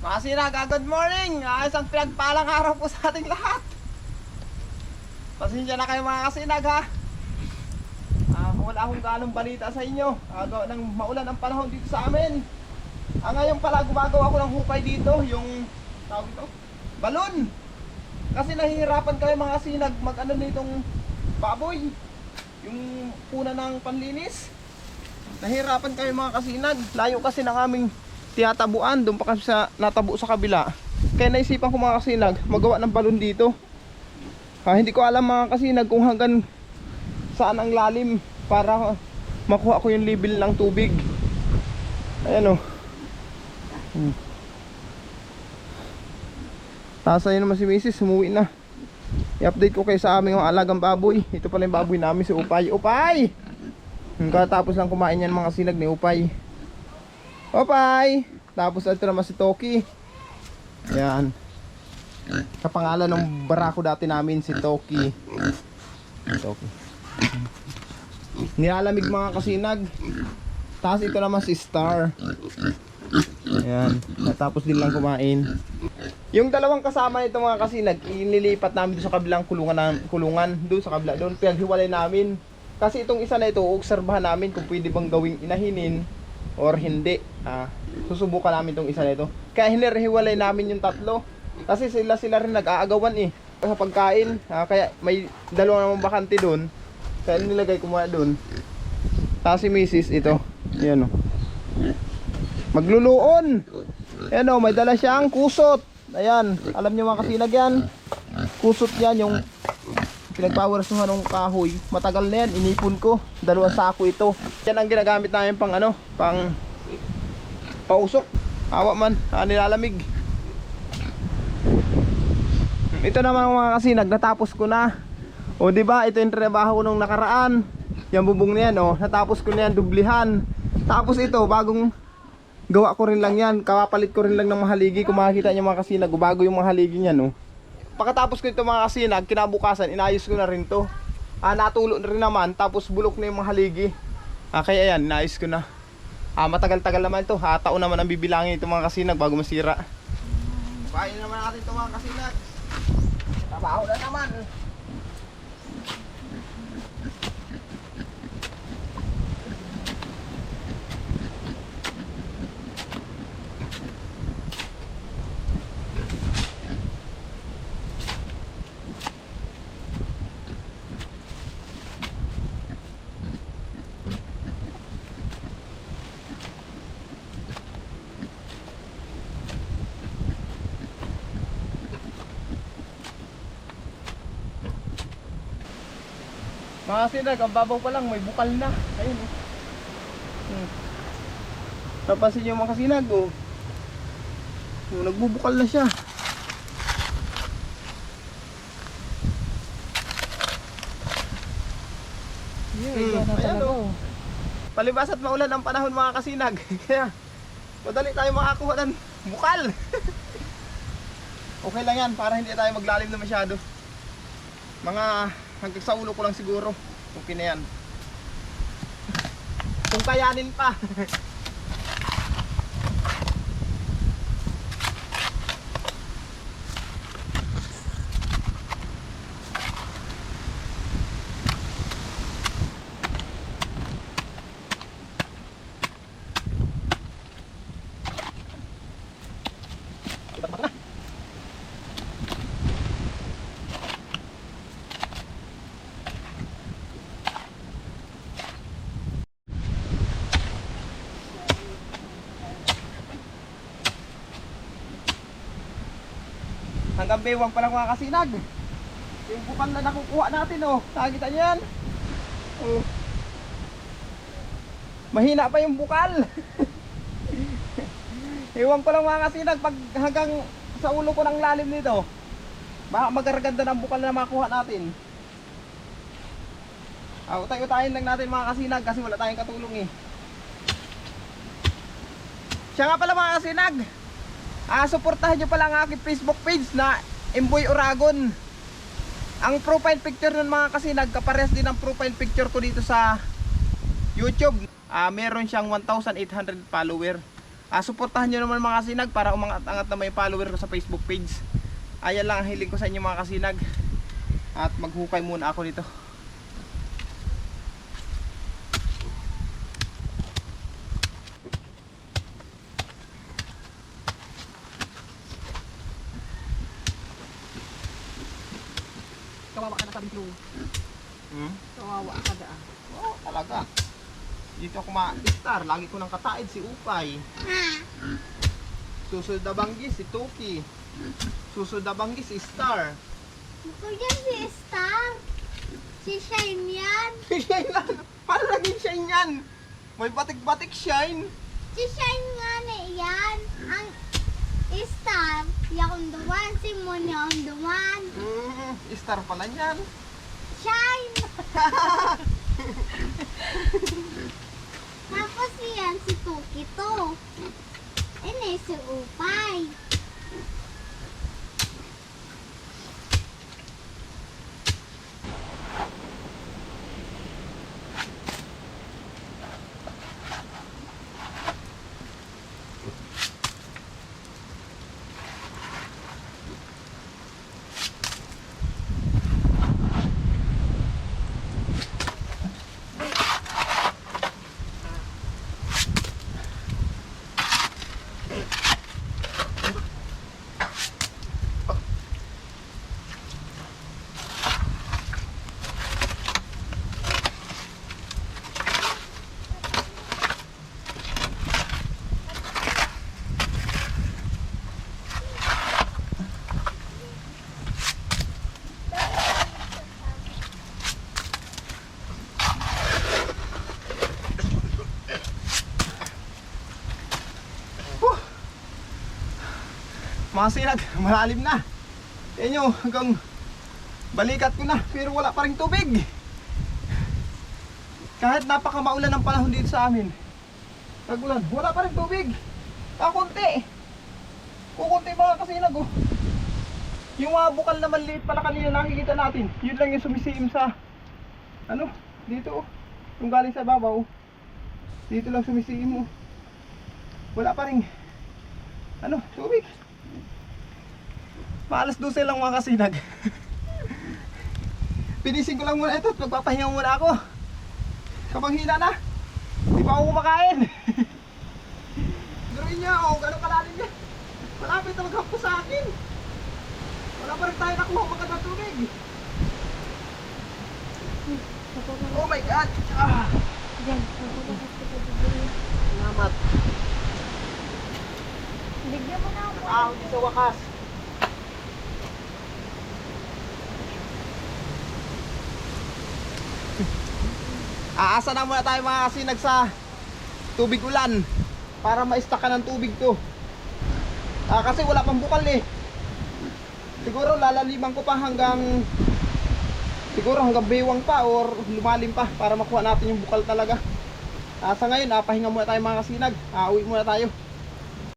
Kasinag, good morning! Isang pinagpalang araw po sa ating lahat. Pasensya na kayo mga kasinag ha. Wala akong ganong balita sa inyo. Nang maulan ang panahon dito sa amin. Ngayon pala gumagawa ko ng hukay dito. Yung tawag ito, balon. Kasi nahihirapan kayo mga kasinag mag-ano nitong baboy. Yung puna ng panlinis. Nahihirapan kayo mga kasinag. Layo kasi ng aming tiyatabuan, doon pa kasi sa natabo sa kabila. Kaya naisipan ko mga kasinag magawa ng balon dito. Hindi ko alam mga kasinag kung hanggang saan ang lalim para makuha ko yung level ng tubig. Ayan o. Tapos ayun naman si Mrs. umuwi na. I-update ko kayo sa aming alagang baboy. Ito pala yung baboy namin, si Upay. Upay! Katapos lang kumain yan mga kasinag ni Upay. Opay! Tapos ito naman si Toki. Ayan. Kapangalan ng barako dati namin si Toki. Toki. Nilalamig mga kasinag. Tapos ito naman si Star. Ayan. Tapos din lang kumain. Yung dalawang kasama nito mga kasinag, inilipat namin doon sa kabilang kulungan. Doon sa kabila. Doon pinaghiwalay namin. Kasi itong isa na ito, uobserbahan namin kung pwede bang gawing inahinin or hindi. Susubukan namin itong isa na ito. Kaya hinirhiwalay namin yung tatlo. Kasi sila rin nag-aagawan sa pagkain. Kaya may dalawa namang bakante doon. Kaya nilagay ko muna doon. Tapos si Mrs. ito. Ayan o. Magluluon. Ayan o, may dala siyang kusot. Ayan, alam niyo mga kasinag yan. Kusot yan, yung pinagpawersuhan ng kahoy. Matagal na yan, inipon ko. 2 sako ito. Yan ang ginagamit namin pang pang pausok. Awa man, nilalamig. Ito naman mga kasinag, natapos ko na. O diba, ito yung trabaho ko nung nakaraan. Yung bubong na yan, natapos ko na yan, dublihan. Tapos ito, bagong gawa ko rin lang yan. Kapapalit ko rin lang ng mahaligi. Kung makikita nyo mga kasinag, bago yung mahaligi niyan, Pagkatapos ko ito mga kasinag, kinabukasan, inayos ko na rin to. Natulo na rin naman, tapos bulok na yung mga haligi. Kaya yan, inayos ko na. Matagal-tagal naman ito. Taon naman ang bibilangin ito mga kasinag bago masira. Pahin naman natin ito mga kasinag. Trabaho na naman. Mga kasinag, ang babaw pa lang, may bukal na. Ayun Napansin nyo mga kasinag, nagbubukal na siya. Ayan palibas at maulan ang panahon mga kasinag. Kaya madali tayo makakuha ng bukal. Okay lang yan, para hindi tayo maglalim na masyado. Mga hanggang sa ulo ko lang siguro. Okay na yan. Kung kayanin pa. Hanggang bewang pa lang mga kasinag. Yung bukal na nakukuha natin nakikita nyo yan. Mahina pa yung bukal. Ewan ko lang mga kasinag, pag hanggang sa ulo ko ng lalim nito, baka magkaraganda ng bukal na makuha natin. Utay-utayin lang natin mga kasinag kasi wala tayong katulong Siya nga pala mga kasinag, suportahan nyo pala ang aking Facebook page na Emboy Uragon. Ang profile picture nun mga kasinag, kapares din ang profile picture ko dito sa YouTube. Meron siyang 1,800 follower. Suportahan nyo naman mga kasinag para umangat-angat na may follower ko sa Facebook page. Ayan lang ang hiling ko sa inyo mga kasinag. At maghukay muna ako nito. Kawawa ka na sa biglo. Kawawa ka daan. Oo, talaga. Dito ako ma-star. Lagi ko nang kataid si Upay. Susunod na banggi si Toki. Susunod na banggi si Star. Ito yan si Star. Si Shine yan. Shine lang. Paano naging shine yan? May batik-batik shine. Si Shine nga na yan. Ang Star, yakong duman. Si Moon yakong duman. Star pala yan. Shine. Tapos yan si Tuki to. Ini si Upay. Mga sinag, malalim na. Yan nyo, hanggang balikat ko na, pero wala pa rin tubig. Kahit napakamaulan ang panahon dito sa amin, tagulan, wala pa rin tubig. Kukunti. Kukunti mga kasinag, oh. Yung mga bukal na maliit pala kanina nakikita natin, yun lang yung sumisiim sa, ano, dito, oh. Yung galing sa babaw, oh. Dito lang sumisiim, oh. Wala pa rin, ano, tubig. Maalas 12 lang mga kasinag. Pinising ko lang muna ito at magpapahinga muna ako. Kapag hina na, di pa ako kumakain. Duruin niya, oh, gano'ng kalalim niya. Malapit na maghampo sa akin. Wala pa rin tayo nakuha magandang tubig. Oh my God! Salamat. Bigyan mo na ako. Nakahon sa wakas. Aasa na muna tayo mga kasinag sa tubig ulan para ma-stockan ng tubig to. Kasi wala pang bukal eh. Siguro lalaliman ko pa hanggang baywang pa or lumalim pa para makuha natin yung bukal talaga. Sa ngayon, pahinga muna tayo mga kasinag. Uwi muna tayo.